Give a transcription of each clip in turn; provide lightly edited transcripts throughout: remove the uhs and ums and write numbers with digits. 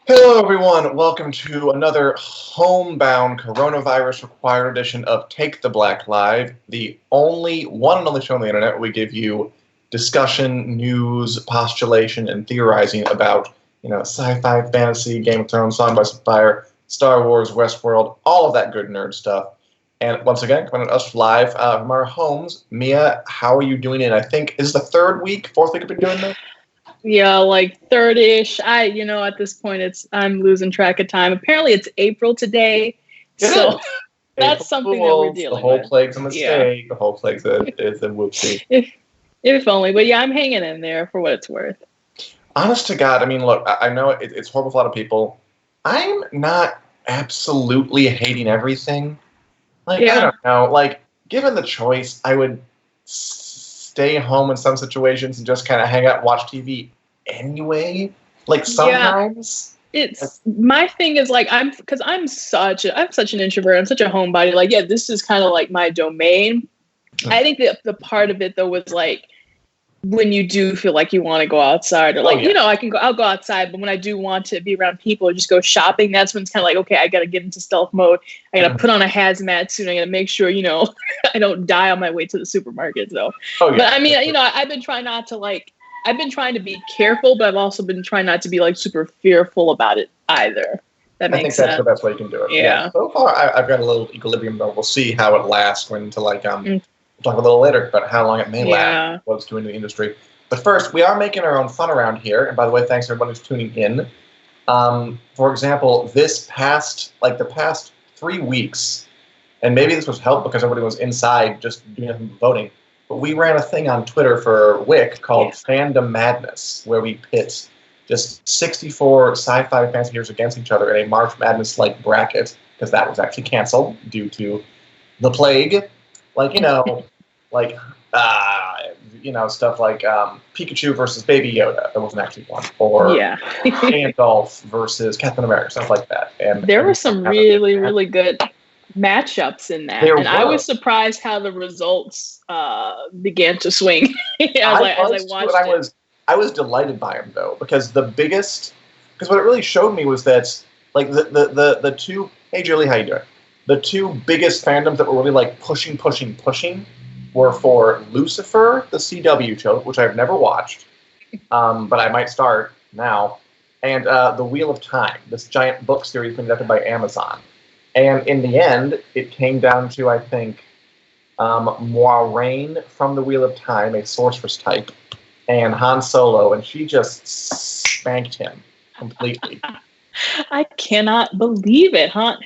Hello, everyone. Welcome to another homebound coronavirus-required edition of Take the Black Live, the only one and only show on the internet where we give you discussion, news, postulation, and theorizing about, sci-fi, fantasy, Game of Thrones, Song by Fire, Star Wars, Westworld, all of that good nerd stuff. And once again, coming at us live from our homes. Mia, how are you doing? And I think, is this the fourth week we've been doing this? Yeah, like third-ish. At this point, I'm losing track of time. Apparently, it's April today, so that's something that we're dealing with. The whole plague's a mistake. Yeah. The whole plague's is a whoopsie. If only. But yeah, I'm hanging in there for what it's worth. Honest to God, I mean, look, I know it's horrible for a lot of people. I'm not absolutely hating everything. I don't know. Given the choice, I would stay home in some situations and just kind of hang out and watch TV anyway. Sometimes. It's my thing is I'm such an introvert. I'm such a homebody. This is kind of like my domain. I think that the part of it though was when you do feel like you want to go outside or I'll go outside, but when I do want to be around people or just go shopping, that's when it's kind of okay, I got to get into stealth mode. I got to put on a hazmat suit. I got to make sure, I don't die on my way to the supermarket. So, but I mean, I've been trying not to I've been trying to be careful, but I've also been trying not to be super fearful about it either. That makes sense. I think that's the best way you can do it. Yeah. So far, I've got a little equilibrium, though. We'll see how it lasts when We'll talk a little later about how long it may last, what it's doing to the industry. But first, we are making our own fun around here. And by the way, thanks to everyone who's tuning in. For example, the past 3 weeks, and maybe this was helped because everybody was inside just doing nothing but voting, but we ran a thing on Twitter for Wick called Fandom Madness, where we pit just 64 sci-fi fantasy heroes against each other in a March Madness-like bracket, because that was actually canceled due to the plague. Stuff like Pikachu versus Baby Yoda. That wasn't actually one. Or Gandalf versus Captain America, stuff like that. And there were some really, really good matchups in that. I was surprised how the results began to swing as I watched it. I was delighted by them, though, because what it really showed me was that, the two, hey, Julie, how you doing? The two biggest fandoms that were really, pushing were for Lucifer, the CW show, which I've never watched, but I might start now, and The Wheel of Time, this giant book series conducted by Amazon. And in the end, it came down to, I think, Moiraine from The Wheel of Time, a sorceress type, and Han Solo, and she just spanked him completely. I cannot believe it, huh?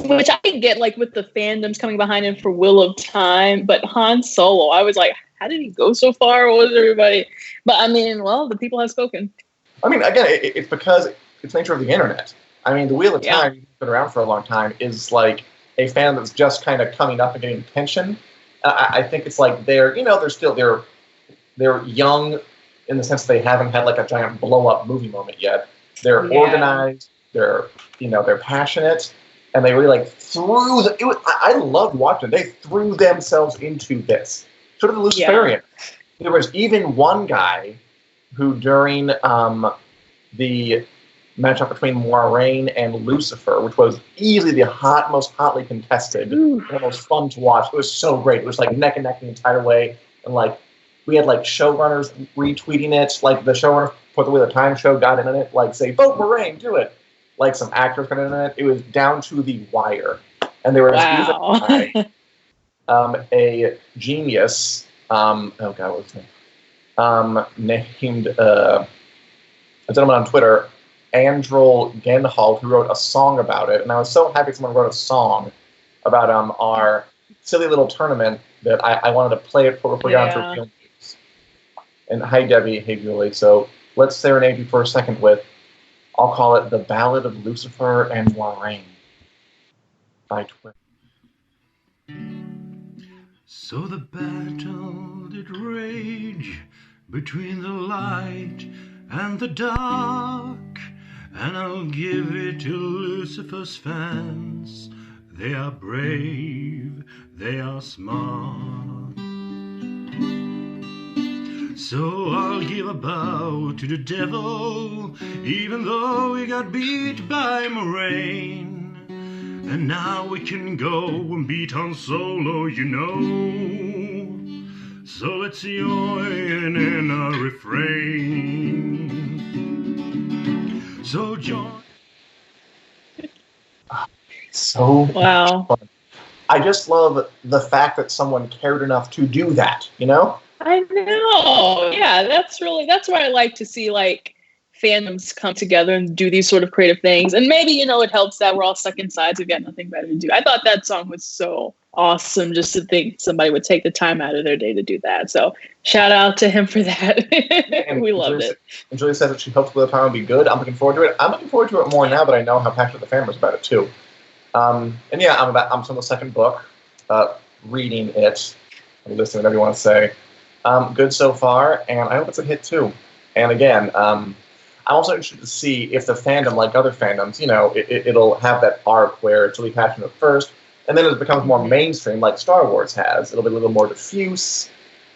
Which I can get with the fandoms coming behind him for Wheel of Time, but Han Solo, I was like, how did he go so far? What was everybody? But I mean, the people have spoken. I mean, again, it's because it's the nature of the internet. I mean, the Wheel of Time, has been around for a long time, is a fandom that's just kind of coming up and getting attention. I think it's they're young in the sense they haven't had a giant blow up movie moment yet. They're organized. They're passionate. And they really I loved watching it. They threw themselves into this. Sort of the Luciferian. There was even one guy who during the matchup between Moiraine and Lucifer, which was easily the most hotly contested, the most fun to watch. It was so great. It was neck and neck the entire way. And we had showrunners retweeting it. The showrunner for the Wheel of Time show got in it, say, vote Moiraine, do it. Some actors got in it. It was down to the wire. And there was a genius, named a gentleman on Twitter, Andrel Genhalt, who wrote a song about it. And I was so happy someone wrote a song about our silly little tournament that I wanted to play it before we got into real news. And hi, Debbie. Hey, Julie. So let's serenade you for a second with, I'll call it The Ballad of Lucifer and Moiraine by Twitter. So the battle did rage between the light and the dark, and I'll give it to Lucifer's fans. They are brave, they are smart. So I'll give a bow to the devil, even though we got beat by Moraine. And now we can go and beat on Solo, you know. So let's join in our refrain. So join. So Wow. fun. I just love the fact that someone cared enough to do that, you know? I know. Yeah, that's why I like to see like fandoms come together and do these sort of creative things. And maybe, it helps that we're all stuck inside, so we've got nothing better to do. I thought that song was so awesome, just to think somebody would take the time out of their day to do that. So shout out to him for that. We loved it. And Julia says that she hopes the time will be good. I'm looking forward to it. I'm looking forward to it more now that I know how passionate the fan was about it too. And yeah, I'm still in the second book, reading it, listening, whatever you want to say. Good so far, and I hope it's a hit too. And again, I'm also interested to see if the fandom, like other fandoms, it'll have that arc where it's really passionate at first, and then as it becomes more mainstream, like Star Wars has, it'll be a little more diffuse.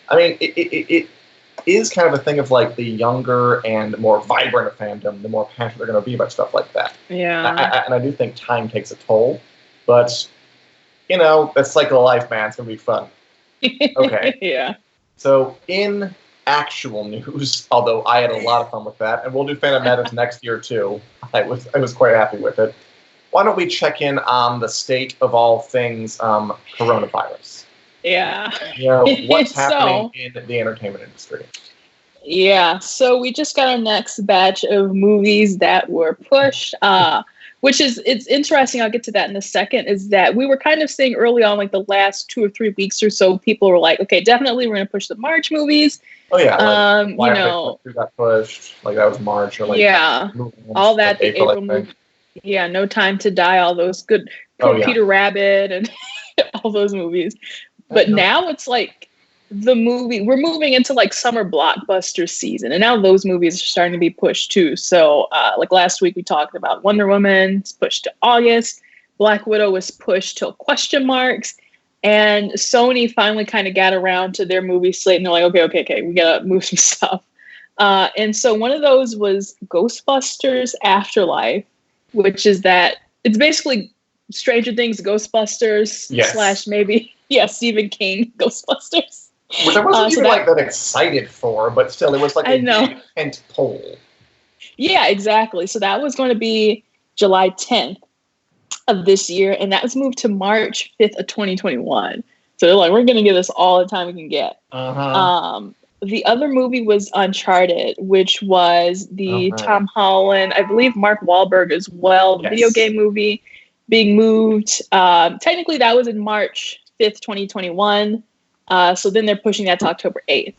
I mean, it is kind of a thing of like the younger and more vibrant a fandom, the more passionate they're going to be about stuff like that. Yeah. And I do think time takes a toll, but, that's cycle of life, man. It's going to be fun. Okay. Yeah. So in actual news, although I had a lot of fun with that, and we'll do Fandom Madness next year too. I was quite happy with it. Why don't we check in on the state of all things coronavirus? Yeah. What's happening in the entertainment industry? Yeah. So we just got our next batch of movies that were pushed. Which it's interesting. I'll get to that in a second. Is that we were kind of saying early on, like the last 2 or 3 weeks or so, people were like, okay, definitely we're going to push the March movies. Oh yeah, who got pushed? Like that was March or like all that like April movie. Yeah, No Time to Die, all those good Peter Rabbit and all those movies. But now it's like we're moving into like summer blockbuster season, and now those movies are starting to be pushed too. So like last week we talked about Wonder Woman, it's pushed to August. Black Widow was pushed till question marks, and Sony finally kind of got around to their movie slate, and they're like, okay, we gotta move some stuff. And so one of those was Ghostbusters Afterlife, which is that it's basically Stranger Things Ghostbusters / maybe Stephen King Ghostbusters. Which I wasn't even that excited for, but still, it was like a big tent pole. Yeah, exactly. So that was going to be July 10th of this year, and that was moved to March 5th of 2021. So they're like, we're going to give this all the time we can get. The other movie was Uncharted, which was the Tom Holland, I believe Mark Wahlberg as well, video game movie being moved. Technically, that was in March 5th, 2021. So then they're pushing that to October 8th.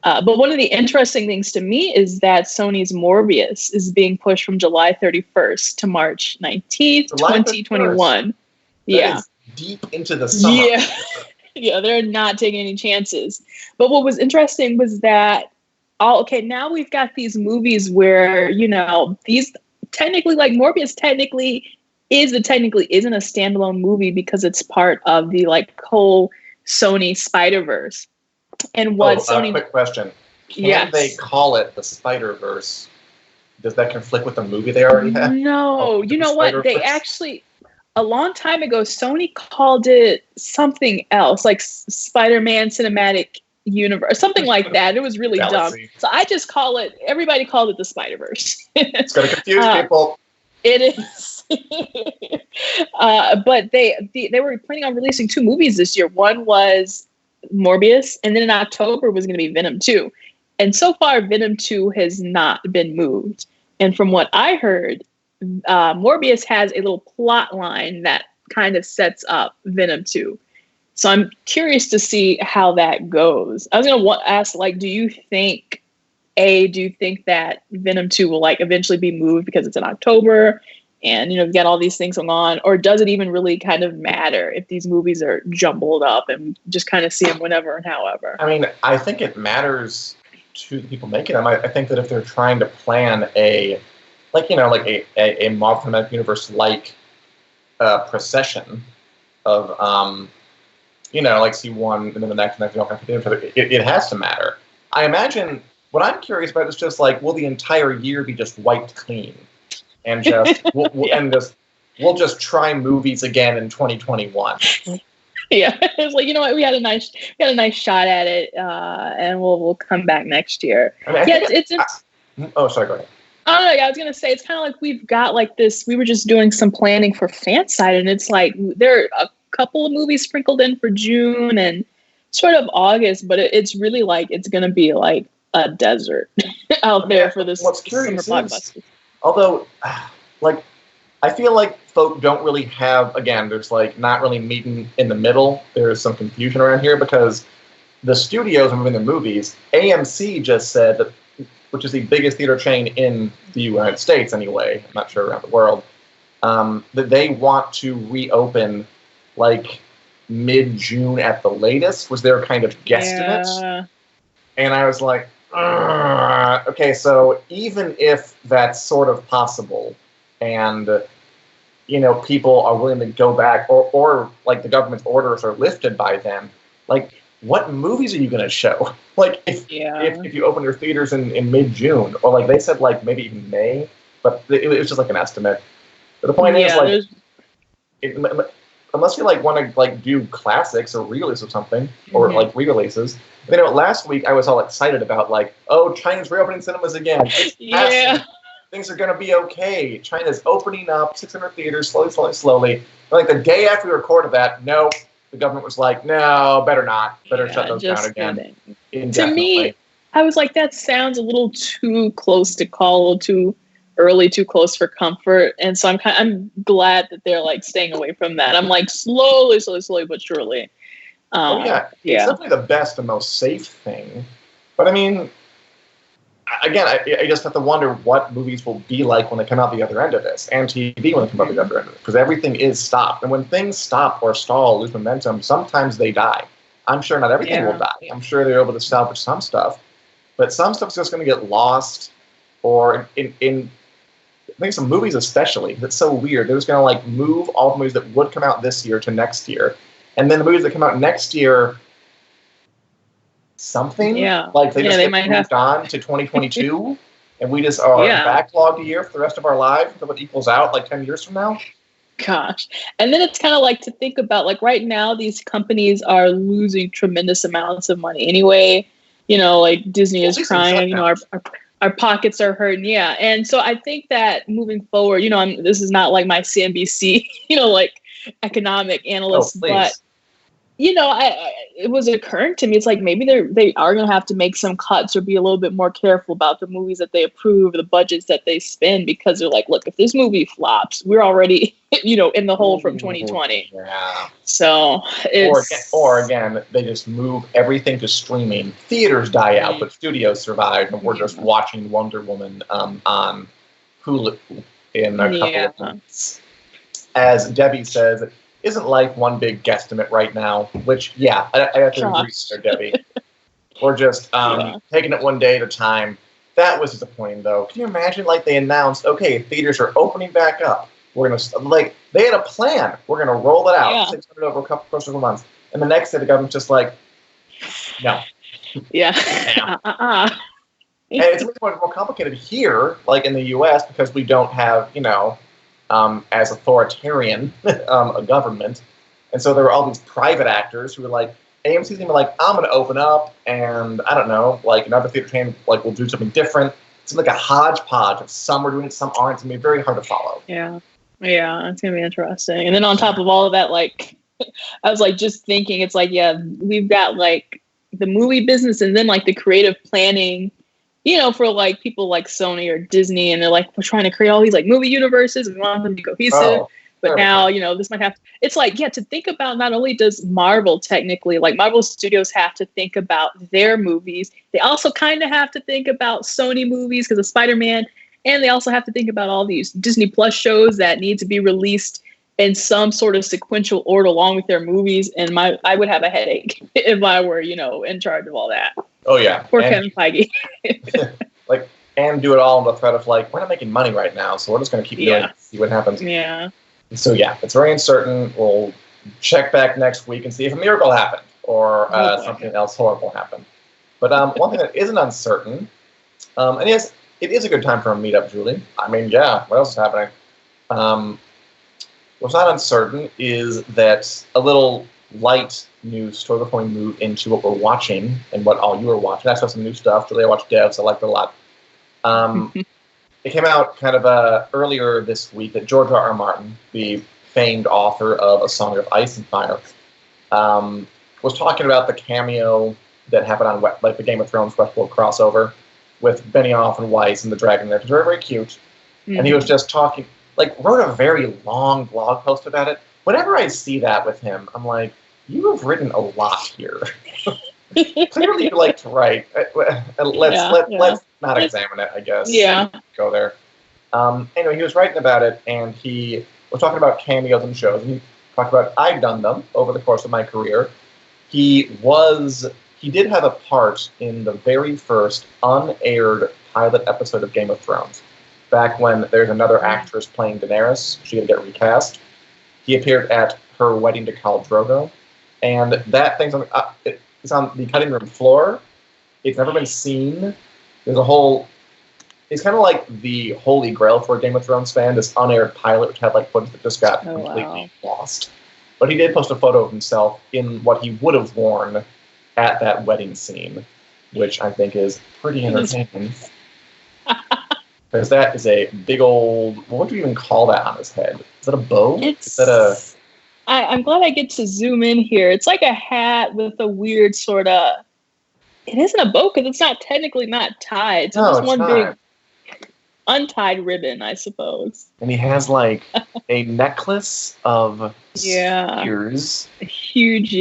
But one of the interesting things to me is that Sony's Morbius is being pushed from July 31st to March 19th, 2021. That is deep into the summer. Yeah, they're not taking any chances. But what was interesting was that, now we've got these movies where, these technically, like Morbius technically isn't a standalone movie because it's part of the whole Sony Spider-Verse. And Sony... quick question. Can they call it the Spider-Verse? Does that conflict with the movie they already had? No. You know what? They actually... A long time ago, Sony called it something else, like Spider-Man Cinematic Universe, something like that. It was really dumb. So I just everybody called it the Spider-Verse. It's going to confuse people. It is. But they were planning on releasing 2 movies this year. One was Morbius, and then in October was going to be Venom 2. And so far, Venom 2 has not been moved. And from what I heard, Morbius has a little plot line that kind of sets up Venom 2. So I'm curious to see how that goes. I was going to ask, do you think that Venom 2 will eventually be moved because it's in October and, you've got all these things going on, or does it even really kind of matter if these movies are jumbled up and just kind of see them whenever and however? I mean, I think it matters to the people making them. I think that if they're trying to plan a Marvel Cinematic Universe procession of see one and then the next, you don't have to do it. It has to matter. I imagine what I'm curious about is just like, will the entire year be just wiped clean, and just we'll just try movies again in 2021. Yeah, it's like, you know what, we had a nice shot at it, and we'll come back next year. I mean, it's oh, sorry, go ahead. I don't know. Yeah, I was gonna say it's kind of like we've got like this. We were just doing some planning for Fanside, and it's like there are a couple of movies sprinkled in for June and sort of August, but it's really like it's gonna be like a desert out there for this summer blockbuster. Although, like, I feel like folk don't really have. Again, there's like not really meeting in the middle. There's some confusion around here because the studios are moving their movies. AMC just said that, which is the biggest theater chain in the United States anyway, I'm not sure around the world, that they want to reopen like mid-June at the latest, was their kind of guesstimate. Yeah. And I was like, okay, so even if that's sort of possible and, people are willing to go back or like the government's orders are lifted by then, like, what movies are you going to show? Like, if you open your theaters in mid-June, or like they said, like maybe even May, but it was just like an estimate. But the point is, like, unless you like want to like do classics or re-release or something, or like re-releases. Last week I was all excited about like, oh, China's reopening cinemas again. Yeah. Things are going to be okay. China's opening up 600 theaters slowly. And like the day after we recorded that, no. The government was like, no, better not. Better shut those down again. To me, I was like, that sounds a little too close to call, a little too early, too close for comfort. And so I'm glad that they're like staying away from that. I'm like slowly, but surely. It's definitely the best and most safe thing. But I mean, again, I just have to wonder what movies will be like when they come out the other end of this, and TV when they come out the other end of it, because everything is stopped. And when things stop or stall, lose momentum, sometimes they die. I'm sure not everything will die. I'm sure they're able to salvage some stuff, but some stuff's just going to get lost. Or in I think some movies especially, that's so weird. They're just going to like move all the movies that would come out this year to next year, and then the movies that come out next year. Something like they just get moved on to 2022, and we just are backlogged a year for the rest of our lives until it equals out like 10 years from now. Gosh, and then it's kind of like to think about like right now these companies are losing tremendous amounts of money anyway. Like Disney is crying. Our pockets are hurting. Yeah, and so I think that moving forward, this is not like my CNBC, like economic analyst, but. It was occurring to me. It's like maybe they are going to have to make some cuts or be a little bit more careful about the movies that they approve, the budgets that they spend, because they're like, look, if this movie flops, we're already, in the hole from 2020. Yeah. So it's... Or again, they just move everything to streaming. Theaters die out, but studios survive, and we're just watching Wonder Woman on Hulu in a couple of months. As Debbie says, isn't life one big guesstimate right now? Which, I have to agree with there, Debbie. We're just taking it one day at a time. That was disappointing, though. Can you imagine, like, they announced, okay, theaters are opening back up. We're going to, like, they had a plan. We're going to roll it out, 600 over a couple of months. And the next day, the government's just like, no. Yeah. And it's much more complicated here, like in the U.S., because we don't have, as authoritarian a government. And so there were all these private actors who were like, AMC's going to be like, I'm going to open up, and I don't know, like another theater chain like will do something different. It's like a hodgepodge of some are doing it, some aren't. It's going to be very hard to follow. Yeah, it's going to be interesting. And then on top of all of that, like, I was like just thinking, it's like, we've got like the movie business and then like the creative planning, for like people like Sony or Disney, and they're like, we're trying to create all these like movie universes and we want them to be cohesive. But now, this might have to, it's like, to think about, not only does Marvel technically, like Marvel Studios have to think about their movies, they also kind of have to think about Sony movies because of Spider-Man, and they also have to think about all these Disney Plus shows that need to be released in some sort of sequential order along with their movies. And I would have a headache if I were, in charge of all that. Oh, yeah. Poor Kevin Feige. And do it all on the threat of like, we're not making money right now, so we're just going to keep doing it, see what happens. Yeah. So it's very uncertain. We'll check back next week and see if a miracle happened or something else horrible happened. But one thing that isn't uncertain, and yes, it is a good time for a meetup, Julie. I mean, yeah, what else is happening? What's not uncertain is that a little light news story before we move into what we're watching and what all you are watching. I saw some new stuff. Julie, I watched Devs. I liked it a lot. It came out kind of earlier this week that George R. R. Martin, the famed author of A Song of Ice and Fire, was talking about the cameo that happened on like the Game of Thrones Westworld crossover with Benioff and Weiss and the dragon there. It was very, very cute. And he was just talking, like, wrote a very long blog post about it. Whenever I see that with him, I'm like, you have written a lot here. Clearly you like to write. Let's not examine it, I guess. Yeah. Go there. Anyway, he was writing about it, and he was talking about cameos and shows, and he talked about, I've done them over the course of my career. He did have a part in the very first unaired pilot episode of Game of Thrones. Back when there's another actress playing Daenerys, she had to get recast. He appeared at her wedding to Khal Drogo, and that thing's on it's on the cutting room floor. It's never been seen. There's a whole. It's kind of like the holy grail for a Game of Thrones fan. This unaired pilot, which had like footage that just got completely lost. But he did post a photo of himself in what he would have worn at that wedding scene, which I think is pretty entertaining. Because that is a big old, what do you even call that on his head? Is that a bow? Is that a... I'm glad I get to zoom in here. It's like a hat with a weird sort of, it isn't a bow because it's not technically not tied. So it's one big untied ribbon, I suppose. And he has like a necklace of spears. A huge,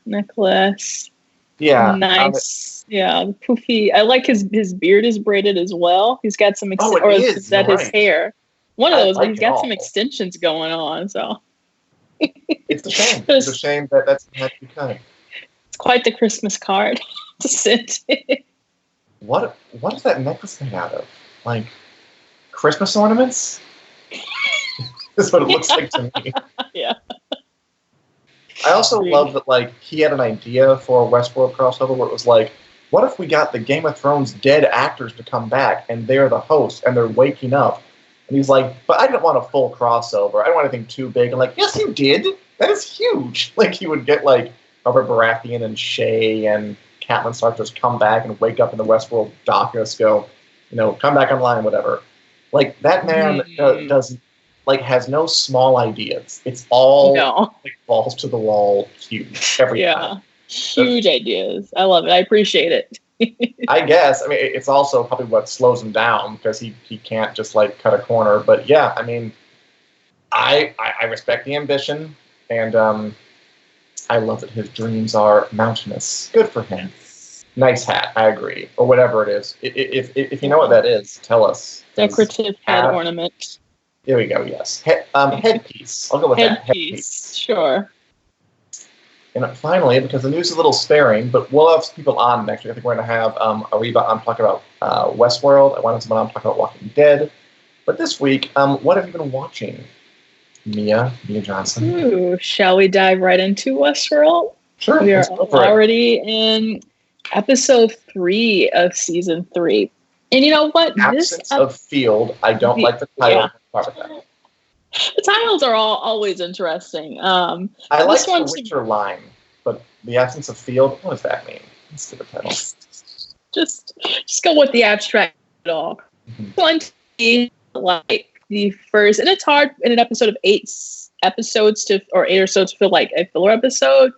necklace. Yeah. Nice. The poofy. I like his beard is braided as well. He's got some is that his hair? One of those. He's got some extensions going on. So it's a shame. It's a shame that that's not to be cut. It's quite the Christmas card to send. What is that necklace made out of? Like Christmas ornaments? That's what it looks like to me. Yeah. I also love that like he had an idea for a Westworld crossover where it was like, what if we got the Game of Thrones dead actors to come back and they're the hosts and they're waking up? And he's like, but I didn't want a full crossover. I didn't want anything too big. And like, yes, you did. That is huge. Like he would get like Robert Baratheon and Shay and Catelyn Stark just come back and wake up in the Westworld darkness, go, come back online, whatever. Like that man doesn't has no small ideas. It's all like balls to the wall, huge every time. Huge ideas. I love it. I appreciate it. I guess. I mean, it's also probably what slows him down because he can't just like cut a corner. But yeah, I mean, I respect the ambition, and I love that his dreams are mountainous. Good for him. Nice hat. I agree. Or whatever it is. If you know what that is, tell us. Decorative head ornament. There we go. Yes. Headpiece. I'll go with that. Headpiece. Sure. And finally, because the news is a little sparing, but we'll have some people on next week. I think we're going to have Ariba on talking about Westworld. I wanted someone on talking about Walking Dead. But this week, what have you been watching, Mia Johnson? Ooh, shall we dive right into Westworld? Sure. We are already in episode 3 of season 3. And you know what? Absence of Field. I don't like the title. The titles are always interesting. I like the Witcher line, but the absence of field, what does that mean? Let's get a title. Just go with the abstract at all. Plenty like the first, and it's hard in an episode of 8 episodes to feel like a filler episode.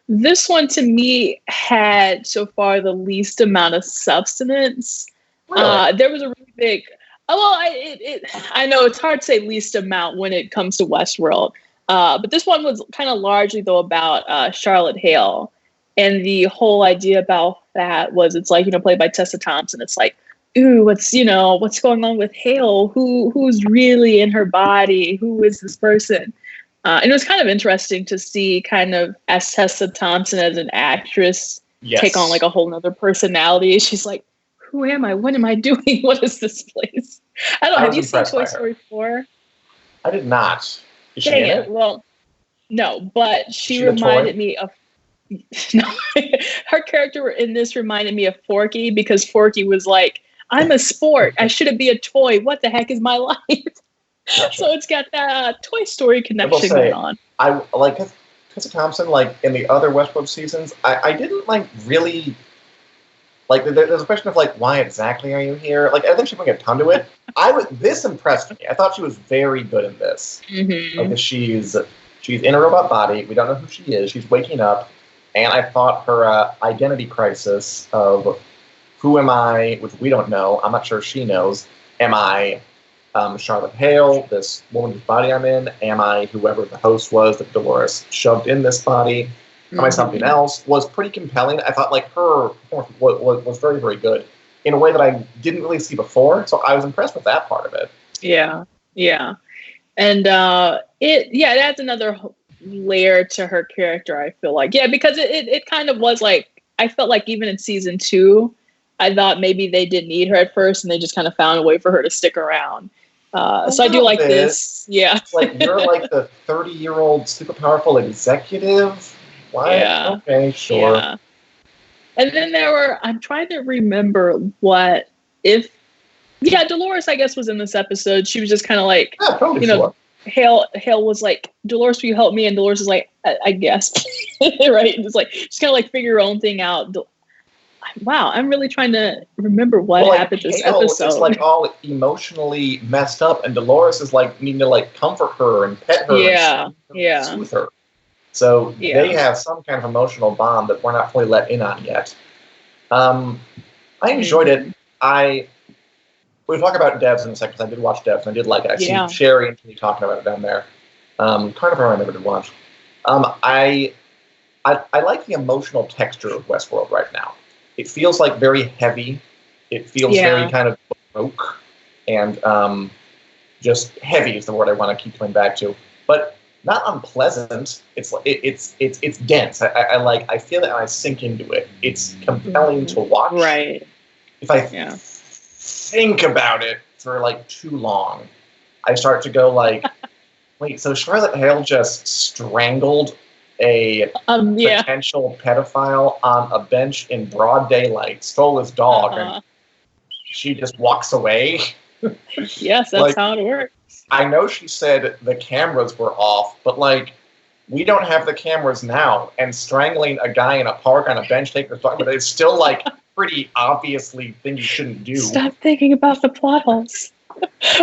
This one to me had so far the least amount of substance. Really? There was a really big. I know it's hard to say least amount when it comes to Westworld, but this one was kind of largely though about Charlotte Hale, and the whole idea about that was it's like played by Tessa Thompson. It's like, ooh, what's going on with Hale? Who's really in her body? Who is this person? And it was kind of interesting to see kind of as Tessa Thompson as an actress take on like a whole nother personality. She's like, who am I? What am I doing? What is this place? I don't know. Have you seen Toy Story 4? I did not. Is she in it? Well, no, but she reminded me of. No, her character in this reminded me of Forky because Forky was like, I'm a sport. I shouldn't be a toy. What the heck is my life? Gotcha. So it's got that Toy Story I will connection say, going on. I like Tessa Thompson. Like in the other Westworld seasons, I didn't like really like. There's a question of like, why exactly are you here? Like, I think she bring a ton to it. This impressed me. I thought she was very good in this. Mm-hmm. Like, she's in a robot body. We don't know who she is. She's waking up, and I thought her identity crisis of who am I, which we don't know. I'm not sure she knows. Am I Charlotte Hale, this woman whose body I'm in? Am I whoever the host was that Dolores shoved in this body? Am I something else? Was pretty compelling. I thought like her performance was very, very good in a way that I didn't really see before. So I was impressed with that part of it. Yeah, yeah. And it adds another layer to her character, I feel like. Yeah, because it kind of was like, I felt like even in season 2, I thought maybe they didn't need her at first and they just kind of found a way for her to stick around. So I do like this. Yeah. It's like you're like the 30-year-old super powerful executive. Why? Yeah. Okay, sure. Yeah. And then I'm trying to remember Dolores, I guess, was in this episode. She was just kind of like, Yeah, totally Hale was like, Dolores, will you help me? And Dolores is like, I guess. Right? And just like, just kind of like figure your own thing out. Wow, I'm really trying to remember what happened this episode. It's like all emotionally messed up, and Dolores is like needing to like comfort her and pet her and soothe her. So they have some kind of emotional bond that we're not fully let in on yet. I enjoyed it. We'll talk about Devs in a second, because I did watch Devs and I did like it. I see Sherry and Kenny talking about it down there. Carnival I never did watch. I like the emotional texture of Westworld right now. It feels like very heavy. It feels very kind of baroque, and just heavy is the word I want to keep coming back to. But not unpleasant. It's dense. I feel it and I sink into it. It's compelling to watch. Right. If I think about it for like too long, I start to go like, wait, so Charlotte Hale just strangled a potential pedophile on a bench in broad daylight, stole his dog, and she just walks away? Yes, that's how it works. I know she said the cameras were off, but like, we don't have the cameras now, and strangling a guy in a park on a bench taking his dog, but it's still like pretty obviously thing you shouldn't do. Stop thinking about the plot holes.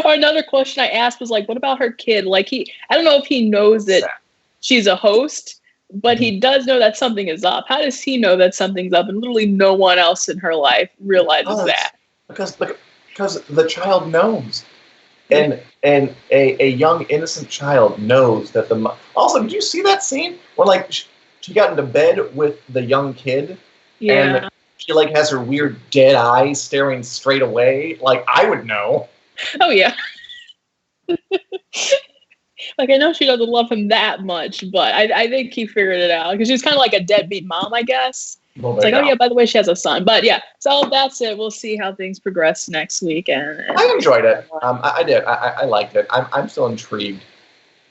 Or another question I asked was like, what about her kid? Like I don't know if he knows that she's a host, but he does know that something is up. How does he know that something's up? And literally no one else in her life realizes that. Because the child knows. And a young innocent child knows that also, did you see that scene where like she got into bed with the young kid? Yeah. And she like has her weird dead eyes staring straight away? Like, I would know. Oh yeah. Like, I know she doesn't love him that much, but I think he figured it out, because she's kind of like a deadbeat mom, I guess. It's like, oh yeah, by the way, she has a son. But yeah, so that's it. We'll see how things progress next week. And I enjoyed it. I did. I liked it. I'm still intrigued.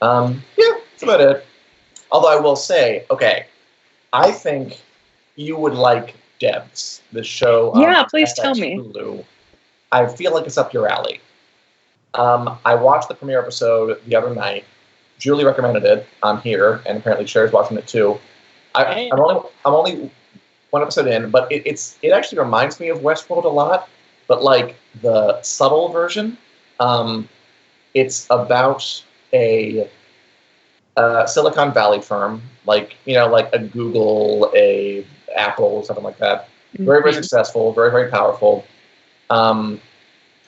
Yeah, that's about it. Although I will say, okay, I think you would like Devs, the show. Yeah, please tell me. Hulu. I feel like it's up your alley. I watched the premiere episode the other night. Julie recommended it. I'm here, and apparently Sherry's watching it too. I'm only one episode in, but it actually reminds me of Westworld a lot, but like the subtle version. It's about a Silicon Valley firm, like a Google, a Apple, something like that. Very, very successful, very, very powerful. And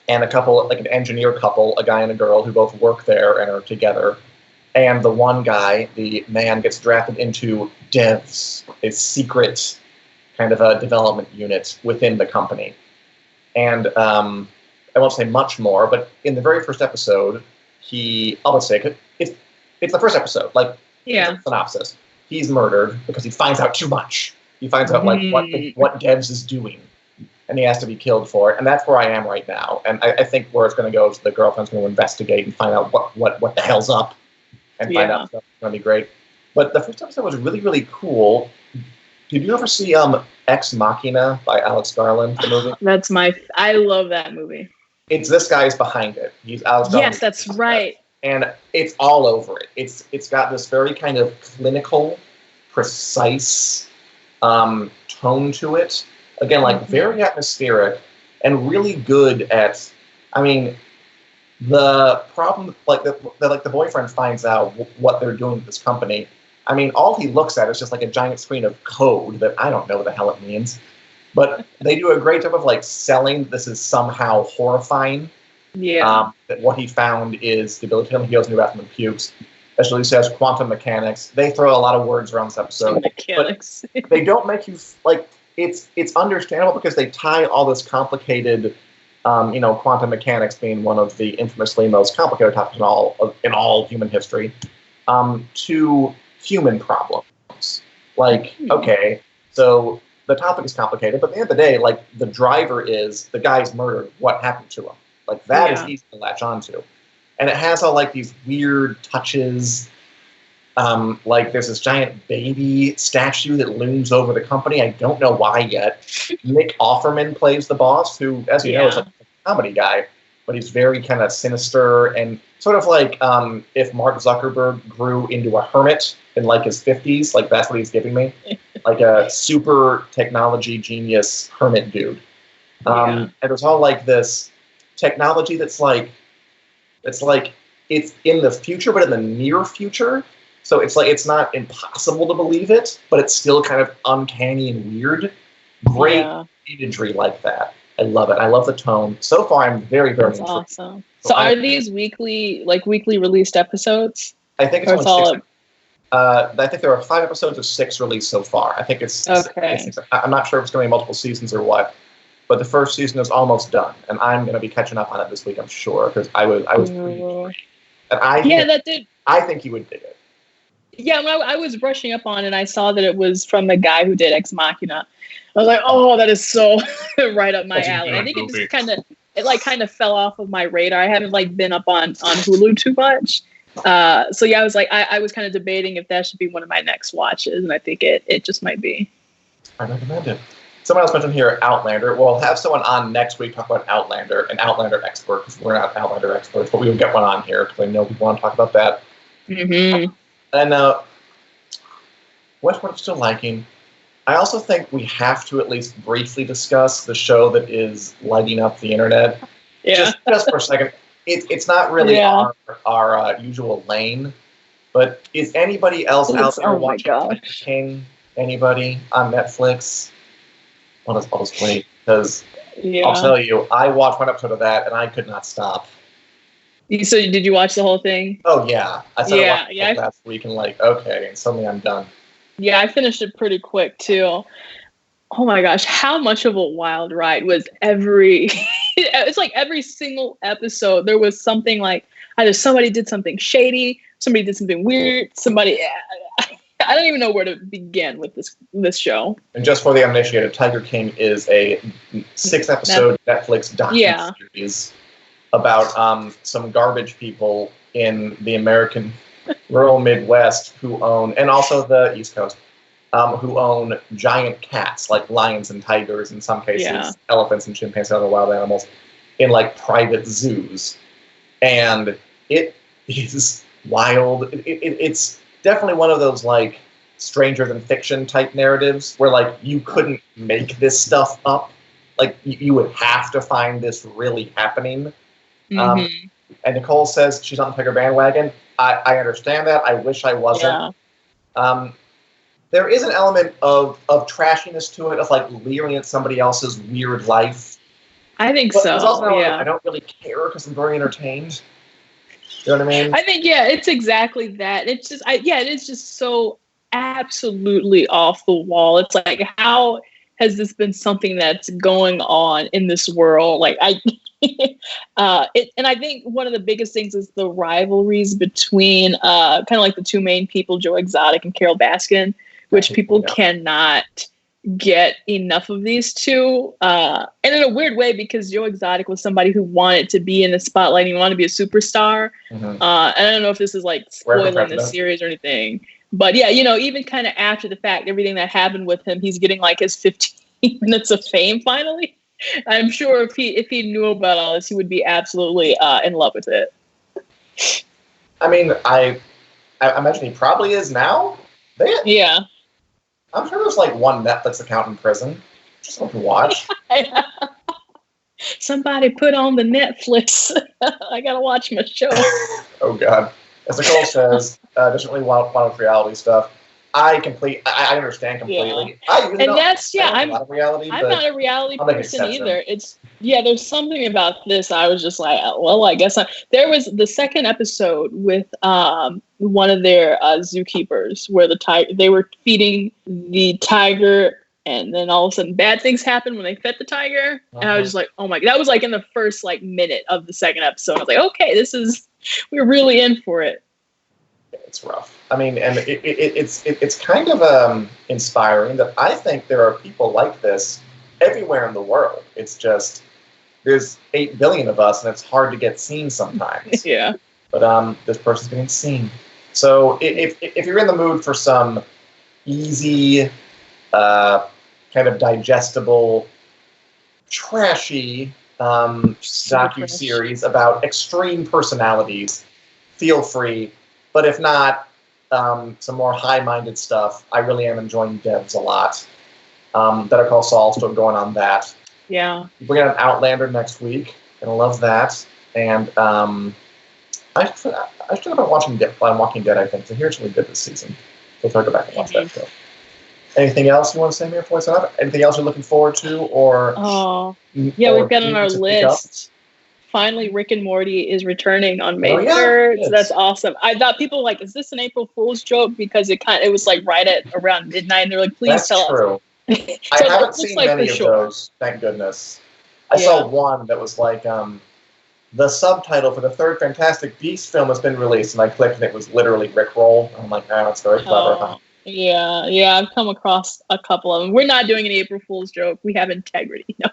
a couple, like an engineer couple, a guy and a girl who both work there and are together. And the one guy, the man, gets drafted into Devs, a secret kind of a development unit within the company. And I won't say much more, but in the very first episode, I'll just say it's the first episode, like synopsis. He's murdered because he finds out too much. He finds out like what Devs is doing, and he has to be killed for it. And that's where I am right now. And I think where it's going to go is the girlfriend's going to investigate and find out what the hell's up, and find out stuff. It's going to be great. But the first episode was really, really cool. Did you ever see Ex Machina by Alex Garland, the movie? I love that movie. It's this guy's behind it. He's Alex Garland. Yes, that's right. And it's all over it. It's got this very kind of clinical, precise tone to it. Again, like very atmospheric and really good at. I mean, the problem, like the boyfriend finds out what they're doing with this company. I mean, all he looks at is just like a giant screen of code that I don't know what the hell it means. But they do a great job of like selling this is somehow horrifying. Yeah. That what he found is debilitating. He goes into the bathroom and pukes. As Julie says, quantum mechanics. They throw a lot of words around this episode. Mechanics. But they don't make you like it's understandable because they tie all this complicated, quantum mechanics being one of the infamously most complicated topics in all human history, to human problems. Like, okay, so the topic is complicated, but at the end of the day, like the driver is the guy's murdered. What happened to him? Like that is easy to latch onto, and it has all like these weird touches. Like there's this giant baby statue that looms over the company. I don't know why yet. Nick Offerman plays the boss, who, as you know, is like a comedy guy, but he's very kind of sinister and sort of like if Mark Zuckerberg grew into a hermit in like his 50s, like that's what he's giving me, like a super technology genius hermit dude. And there's all like this technology that's like it's in the future, but in the near future. So it's like it's not impossible to believe it, but it's still kind of uncanny and weird. Great imagery like that. I love it. I love the tone. So far, I'm very, very intrigued. Awesome. So are these weekly released episodes? I think it's only 6. I think there are 5 episodes of 6 released so far. I think it's okay. I'm not sure if it's going to be multiple seasons or what, but the first season is almost done, and I'm going to be catching up on it this week. I'm sure because I was pretty intrigued. And I think you would dig it. Yeah, when I was brushing up on it, I saw that it was from the guy who did Ex Machina. I was like, oh, that is so right up my alley. I think it just kind of fell off of my radar. I haven't been up on Hulu too much. So yeah, I was I was kind of debating if that should be one of my next watches, and I think it just might be. I recommend it. Someone else mentioned here Outlander. We'll have someone on next week talk about Outlander, an Outlander expert, because we're not Outlander experts, but we will get one on here because I know people want to talk about that. Mm-hmm. And what I'm still liking, I also think we have to at least briefly discuss the show that is lighting up the internet. Yeah. Just for a second. It's not really our usual lane, but is anybody else out there watching King? Anybody on Netflix? I'll just wait, because I'll tell you, I watched one episode of that and I could not stop. So did you watch the whole thing? Oh yeah, I started watching it last week and okay, and suddenly I'm done. Yeah, I finished it pretty quick too. Oh my gosh, how much of a wild ride was it's like every single episode there was something like either somebody did something shady, somebody did something weird, I don't even know where to begin with this show. And just for the uninitiated, Tiger King is a 6-episode Netflix docu-series about some garbage people in the American rural Midwest who own, and also the East Coast, who own giant cats, like lions and tigers, in some cases, elephants and chimpanzees and other wild animals, in like private zoos. And it is wild. It's definitely one of those like stranger than fiction type narratives where like you couldn't make this stuff up. Like you would have to find this really happening. Mm-hmm. And Nicole says she's on the Tiger bandwagon. I understand that. I wish I wasn't. Yeah. There is an element of trashiness to it, of like leering at somebody else's weird life. I think so. There's also I don't really care because I'm very entertained. You know what I mean? I think it's exactly that. It's just it is just so absolutely off the wall. It's like, how has this been something that's going on in this world? Like and I think one of the biggest things is the rivalries between kind of like the two main people, Joe Exotic and Carole Baskin, which people cannot get enough of these two. And in a weird way, because Joe Exotic was somebody who wanted to be in the spotlight, he wanted to be a superstar. I don't know if this is like spoiling the series or anything, but yeah, even kind of after the fact, everything that happened with him, he's getting like his 15 minutes of fame finally. I'm sure if he knew about all this, he would be absolutely in love with it. I mean, I imagine he probably is now. Yeah. I'm sure there's like one Netflix account in prison. Just want to watch. Somebody put on the Netflix. I gotta watch my show. Oh God. As Nicole says, definitely wild reality stuff. I understand completely. Yeah. I'm not a reality, I'm not a reality person either. There's something about this. I was just like, well, I guess there was the second episode with one of their zookeepers where they were feeding the tiger, and then all of a sudden bad things happened when they fed the tiger. And I was just like, oh my God. That was like in the first like minute of the second episode. I was like, okay, we're really in for it. It's rough. I mean, and it's kind of inspiring that I think there are people like this everywhere in the world. It's just there's 8 billion of us, and it's hard to get seen sometimes. Yeah. But this person's getting seen. So if you're in the mood for some easy, kind of digestible, trashy docu-series about extreme personalities, feel free. But if not, some more high-minded stuff. I really am enjoying Devs a lot. Better Call Saul, still going on that. Yeah. We're going to have Outlander next week. Gonna love that. And I should have been watching Walking Dead, I think. So here's really good this season. So if I go back and watch that show. Anything else you want to say, Mira, before we sign up? Anything else you're looking forward to? We've got on our list. Finally, Rick and Morty is returning on May 3rd. So that's awesome. I thought people were like, is this an April Fool's joke? Because it was like right at around midnight. And they're like, please tell us. I haven't seen many of those, thank goodness. I saw one that was like, the subtitle for the third Fantastic Beasts film has been released. And I clicked and it was literally Rickroll. I'm like, that's very clever. Huh? Yeah, I've come across a couple of them. We're not doing an April Fool's joke. We have integrity. No.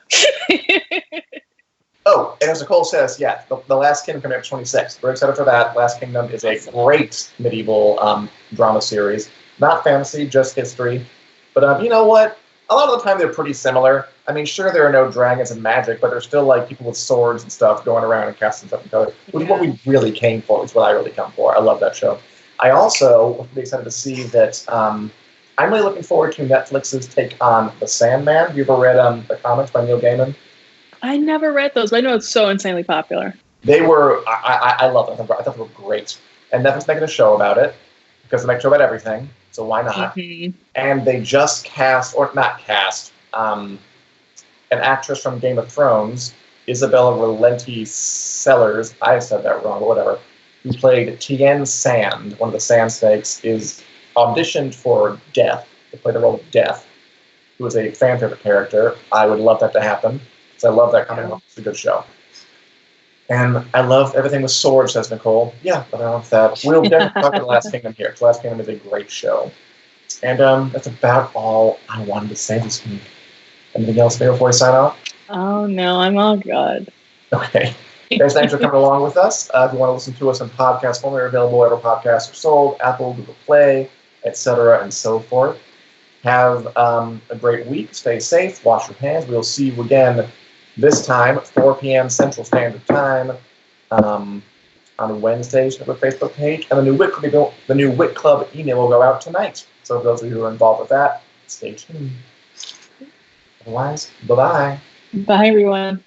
Oh, and as Nicole says, The Last Kingdom coming up 26th. We're excited for that. Last Kingdom is a great medieval drama series. Not fantasy, just history. But you know what? A lot of the time they're pretty similar. I mean, sure, there are no dragons and magic, but there's still like people with swords and stuff going around and casting stuff together. Which is what we really came for. It's what I really come for. I love that show. I also would be excited to see that I'm really looking forward to Netflix's take on The Sandman. Have you ever read the comics by Neil Gaiman? I never read those, but I know it's so insanely popular. They were, I love them. I thought they were great. And Netflix making a show about it, because they make a show about everything, so why not? Mm-hmm. And they just an actress from Game of Thrones, Isabella Valenti Sellers, I said that wrong, but whatever, who played Tien Sand, one of the Sand Snakes, is auditioned for Death, to play the role of Death, who is a fan favorite character. I would love that to happen. I love that coming up. It's a good show. And I love everything with swords, says Nicole. Yeah, but I love that. We'll definitely talk about The Last Kingdom here. The Last Kingdom is a great show. And that's about all I wanted to say this week. Anything else before we sign off? Oh, no, I'm all good. Okay. Guys, thanks for coming along with us. If you want to listen to us in podcast form, we're available wherever podcasts are sold, Apple, Google Play, etc., and so forth. Have a great week. Stay safe. Wash your hands. We'll see you again this time, 4 p.m. Central Standard Time, on Wednesdays on the Facebook page. And the new Wit Club email will go out tonight. So for those of you who are involved with that, stay tuned. Otherwise, bye-bye. Bye, everyone.